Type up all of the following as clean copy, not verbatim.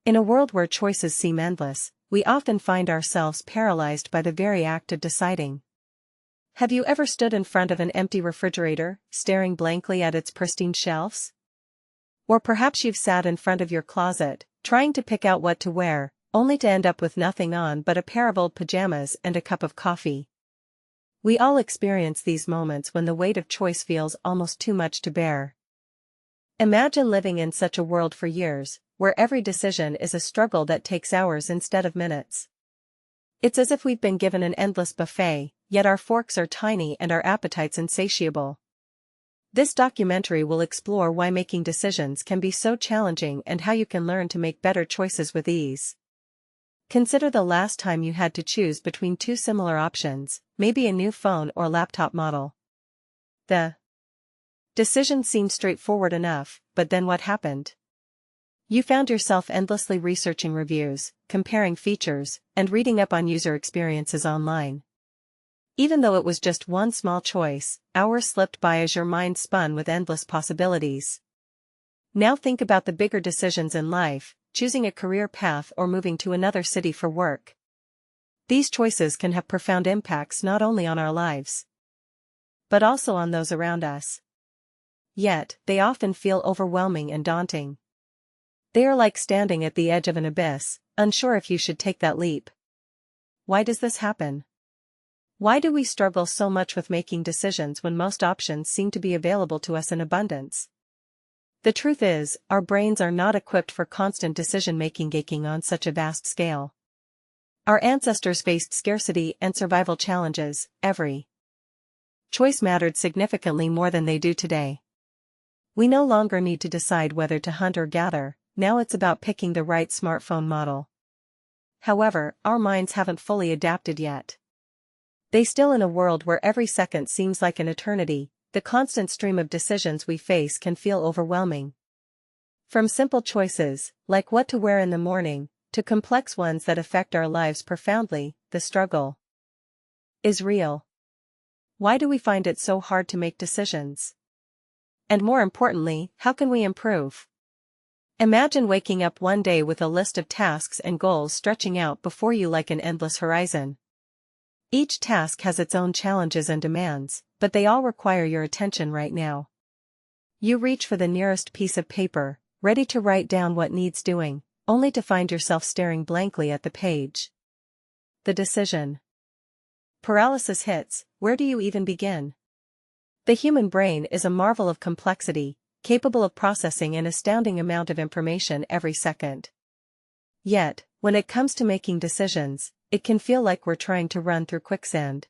In a world where choices seem endless, we often find ourselves paralyzed by the very act of deciding. Have you ever stood in front of an empty refrigerator, staring blankly at its pristine shelves? Or perhaps you've sat in front of your closet, trying to pick out what to wear, only to end up with nothing on but a pair of old pajamas and a cup of coffee. We all experience these moments when the weight of choice feels almost too much to bear. Imagine living in such a world for years, where every decision is a struggle that takes hours instead of minutes. It's as if we've been given an endless buffet, yet our forks are tiny and our appetites insatiable. This documentary will explore why making decisions can be so challenging and how you can learn to make better choices with ease. Consider the last time you had to choose between two similar options, maybe a new phone or laptop model. The decision seemed straightforward enough, but then what happened? You found yourself endlessly researching reviews, comparing features, and reading up on user experiences online. Even though it was just one small choice, hours slipped by as your mind spun with endless possibilities. Now think about the bigger decisions in life, choosing a career path or moving to another city for work. These choices can have profound impacts not only on our lives, but also on those around us. Yet, they often feel overwhelming and daunting. They are like standing at the edge of an abyss, unsure if you should take that leap. Why does this happen? Why do we struggle so much with making decisions when most options seem to be available to us in abundance? The truth is, our brains are not equipped for constant decision-making on such a vast scale. Our ancestors faced scarcity and survival challenges. Every choice mattered significantly more than they do today. We no longer need to decide whether to hunt or gather. Now it's about picking the right smartphone model. However, our minds haven't fully adapted yet. They still in a world where every second seems like an eternity, the constant stream of decisions we face can feel overwhelming. From simple choices, like what to wear in the morning, to complex ones that affect our lives profoundly, the struggle is real. Why do we find it so hard to make decisions? And more importantly, how can we improve? Imagine waking up one day with a list of tasks and goals stretching out before you like an endless horizon. Each task has its own challenges and demands, but they all require your attention right now. You reach for the nearest piece of paper, ready to write down what needs doing, only to find yourself staring blankly at the page. The decision paralysis hits. Where do you even begin? The human brain is a marvel of complexity, capable of processing an astounding amount of information every second. Yet, when it comes to making decisions, it can feel like we're trying to run through quicksand.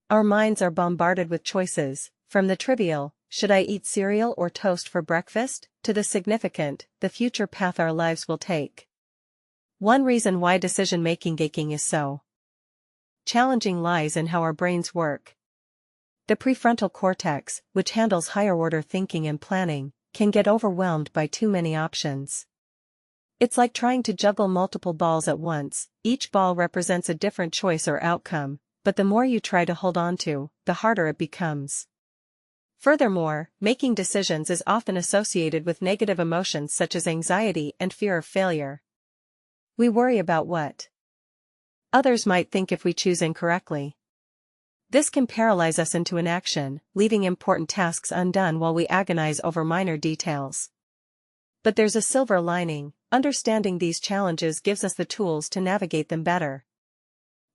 Our minds are bombarded with choices, from the trivial, should I eat cereal or toast for breakfast, to the significant, the future path our lives will take. One reason why decision-making is so challenging lies in how our brains work. The prefrontal cortex, which handles higher-order thinking and planning, can get overwhelmed by too many options. It's like trying to juggle multiple balls at once. Each ball represents a different choice or outcome, but the more you try to hold on to, the harder it becomes. Furthermore, making decisions is often associated with negative emotions such as anxiety and fear of failure. We worry about what others might think if we choose incorrectly. This can paralyze us into inaction, leaving important tasks undone while we agonize over minor details. But there's a silver lining. Understanding these challenges gives us the tools to navigate them better.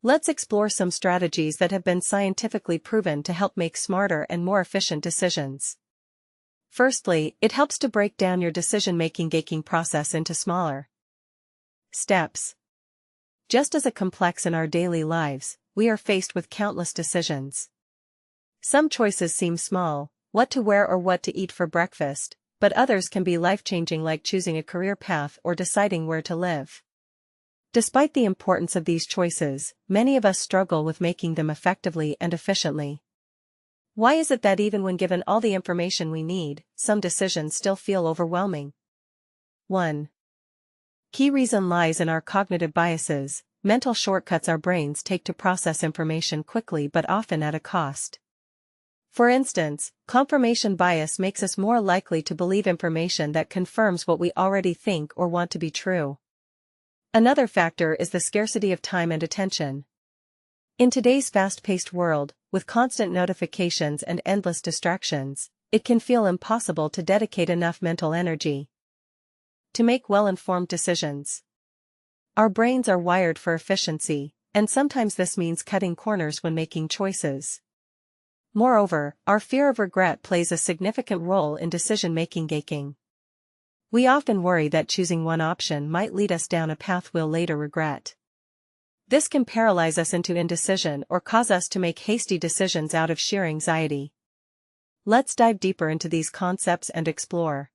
Let's explore some strategies that have been scientifically proven to help make smarter and more efficient decisions. Firstly, it helps to break down your decision-making process into smaller steps. Just as complex in our daily lives, we are faced with countless decisions. Some choices seem small, what to wear or what to eat for breakfast, but others can be life-changing, like choosing a career path or deciding where to live. Despite the importance of these choices, many of us struggle with making them effectively and efficiently. Why is it that even when given all the information we need, some decisions still feel overwhelming? 1. Key reason lies in our cognitive biases, mental shortcuts our brains take to process information quickly but often at a cost. For instance, confirmation bias makes us more likely to believe information that confirms what we already think or want to be true. Another factor is the scarcity of time and attention. In today's fast-paced world, with constant notifications and endless distractions, it can feel impossible to dedicate enough mental energy to make well-informed decisions. Our brains are wired for efficiency, and sometimes this means cutting corners when making choices. Moreover, our fear of regret plays a significant role in decision-making. We often worry that choosing one option might lead us down a path we'll later regret. This can paralyze us into indecision or cause us to make hasty decisions out of sheer anxiety. Let's dive deeper into these concepts and explore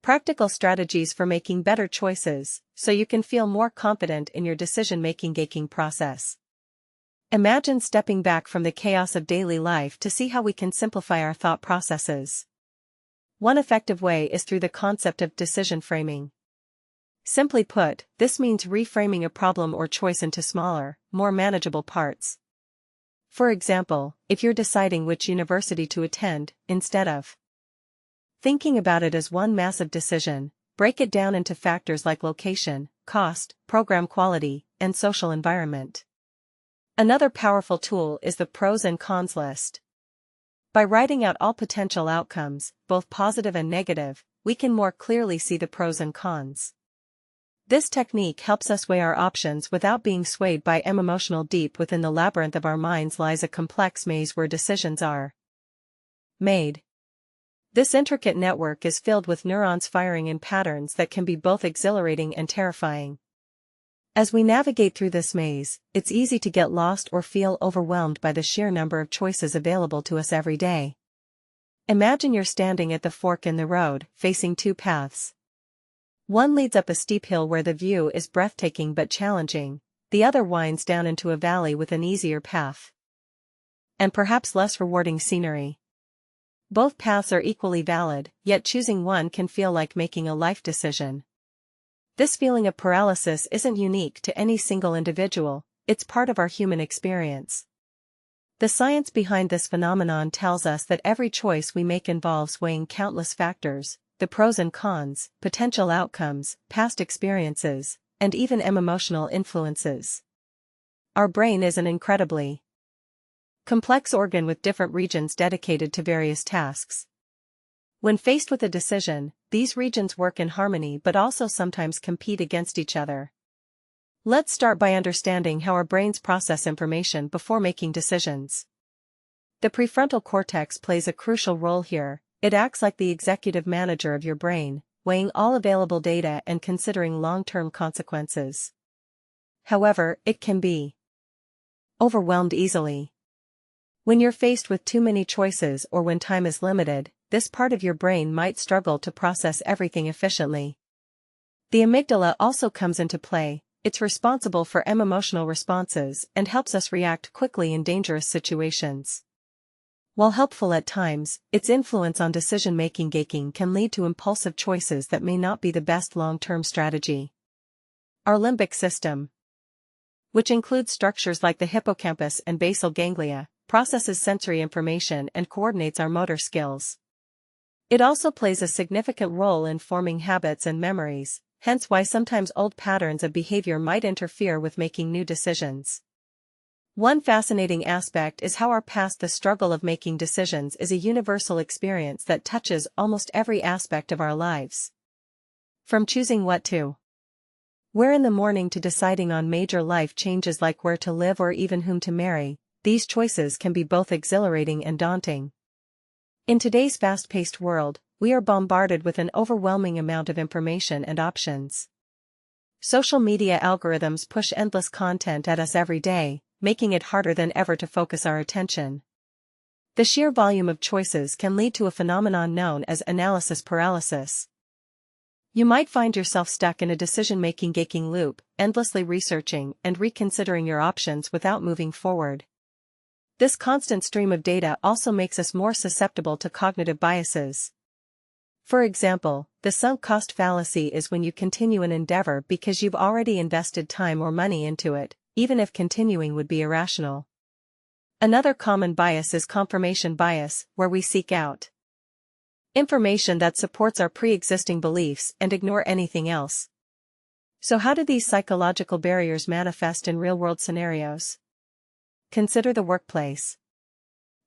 practical strategies for making better choices, so you can feel more confident in your decision-making process. Imagine stepping back from the chaos of daily life to see how we can simplify our thought processes. One effective way is through the concept of decision framing. Simply put, this means reframing a problem or choice into smaller, more manageable parts. For example, if you're deciding which university to attend, instead of thinking about it as one massive decision, break it down into factors like location, cost, program quality, and social environment. Another powerful tool is the pros and cons list. By writing out all potential outcomes, both positive and negative, we can more clearly see the pros and cons. This technique helps us weigh our options without being swayed by emotional. Deep within the labyrinth of our minds lies a complex maze where decisions are made. This intricate network is filled with neurons firing in patterns that can be both exhilarating and terrifying. As we navigate through this maze, it's easy to get lost or feel overwhelmed by the sheer number of choices available to us every day. Imagine you're standing at the fork in the road, facing two paths. One leads up a steep hill where the view is breathtaking but challenging, the other winds down into a valley with an easier path and perhaps less rewarding scenery. Both paths are equally valid, yet choosing one can feel like making a life decision. This feeling of paralysis isn't unique to any single individual, it's part of our human experience. The science behind this phenomenon tells us that every choice we make involves weighing countless factors: the pros and cons, potential outcomes, past experiences, and even emotional influences. Our brain is an incredibly complex organ with different regions dedicated to various tasks. When faced with a decision, these regions work in harmony but also sometimes compete against each other. Let's start by understanding how our brains process information before making decisions. The prefrontal cortex plays a crucial role here. It acts like the executive manager of your brain, weighing all available data and considering long-term consequences. However, it can be overwhelmed easily. When you're faced with too many choices or when time is limited, this part of your brain might struggle to process everything efficiently. The amygdala also comes into play. It's responsible for emotional responses and helps us react quickly in dangerous situations. While helpful at times, its influence on decision-making can lead to impulsive choices that may not be the best long-term strategy. Our limbic system, which includes structures like the hippocampus and basal ganglia, processes sensory information and coordinates our motor skills. It also plays a significant role in forming habits and memories, hence why sometimes old patterns of behavior might interfere with making new decisions. One fascinating aspect is how our past, the struggle of making decisions, is a universal experience that touches almost every aspect of our lives. From choosing what to wear in the morning to deciding on major life changes like where to live or even whom to marry, these choices can be both exhilarating and daunting. In today's fast-paced world, we are bombarded with an overwhelming amount of information and options. Social media algorithms push endless content at us every day, making it harder than ever to focus our attention. The sheer volume of choices can lead to a phenomenon known as analysis paralysis. You might find yourself stuck in a decision-making loop, endlessly researching and reconsidering your options without moving forward. This constant stream of data also makes us more susceptible to cognitive biases. For example, the sunk cost fallacy is when you continue an endeavor because you've already invested time or money into it, even if continuing would be irrational. Another common bias is confirmation bias, where we seek out information that supports our pre-existing beliefs and ignore anything else. So how do these psychological barriers manifest in real-world scenarios? Consider the workplace.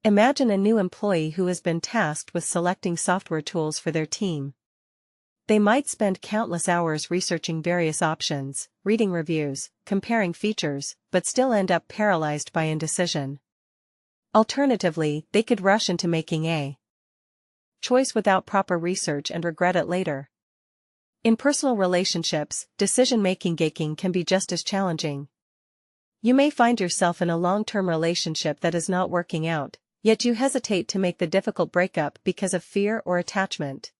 Imagine a new employee who has been tasked with selecting software tools for their team. They might spend countless hours researching various options, reading reviews, comparing features, but still end up paralyzed by indecision. Alternatively, they could rush into making a choice without proper research and regret it later. In personal relationships, decision-making can be just as challenging. You may find yourself in a long-term relationship that is not working out, yet you hesitate to make the difficult breakup because of fear or attachment.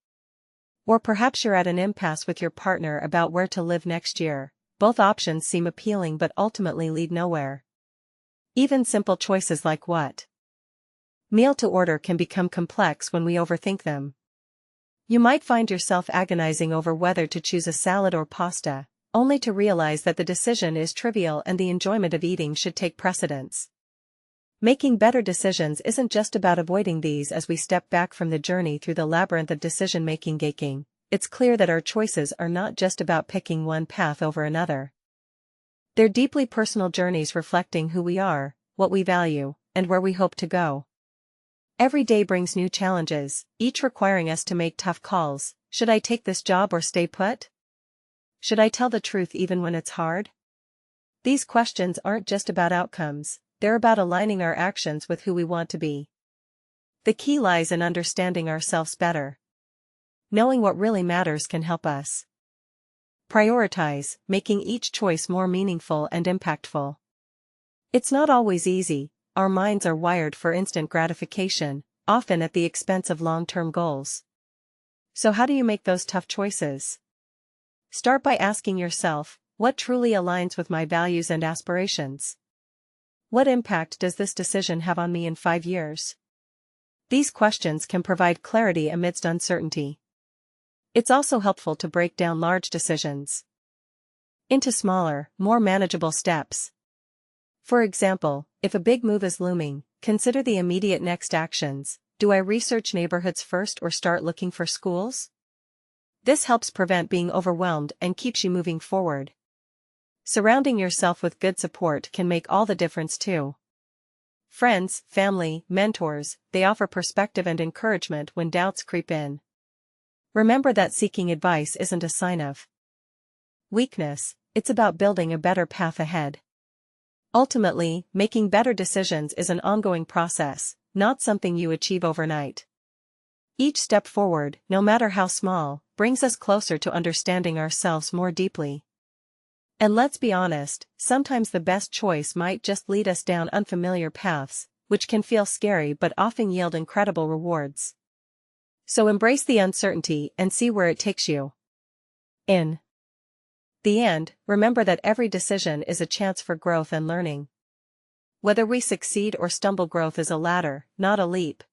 Or perhaps you're at an impasse with your partner about where to live next year. Both options seem appealing but ultimately lead nowhere. Even simple choices like what meal to order can become complex when we overthink them. You might find yourself agonizing over whether to choose a salad or pasta, only to realize that the decision is trivial and the enjoyment of eating should take precedence. Making better decisions isn't just about avoiding these. As we step back from the journey through the labyrinth of decision-making, it's clear that our choices are not just about picking one path over another. They're deeply personal journeys reflecting who we are, what we value, and where we hope to go. Every day brings new challenges, each requiring us to make tough calls. Should I take this job or stay put? Should I tell the truth even when it's hard? These questions aren't just about outcomes, they're about aligning our actions with who we want to be. The key lies in understanding ourselves better. Knowing what really matters can help us prioritize, making each choice more meaningful and impactful. It's not always easy. Our minds are wired for instant gratification, often at the expense of long-term goals. So how do you make those tough choices? Start by asking yourself, what truly aligns with my values and aspirations? What impact does this decision have on me in 5 years? These questions can provide clarity amidst uncertainty. It's also helpful to break down large decisions into smaller, more manageable steps. For example, if a big move is looming, consider the immediate next actions. Do I research neighborhoods first or start looking for schools? This helps prevent being overwhelmed and keeps you moving forward. Surrounding yourself with good support can make all the difference too. Friends, family, mentors, they offer perspective and encouragement when doubts creep in. Remember that seeking advice isn't a sign of weakness, it's about building a better path ahead. Ultimately, making better decisions is an ongoing process, not something you achieve overnight. Each step forward, no matter how small, brings us closer to understanding ourselves more deeply. And let's be honest, sometimes the best choice might just lead us down unfamiliar paths, which can feel scary but often yield incredible rewards. So embrace the uncertainty and see where it takes you. In the end, remember that every decision is a chance for growth and learning. Whether we succeed or stumble, growth is a ladder, not a leap.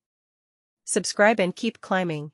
Subscribe and keep climbing.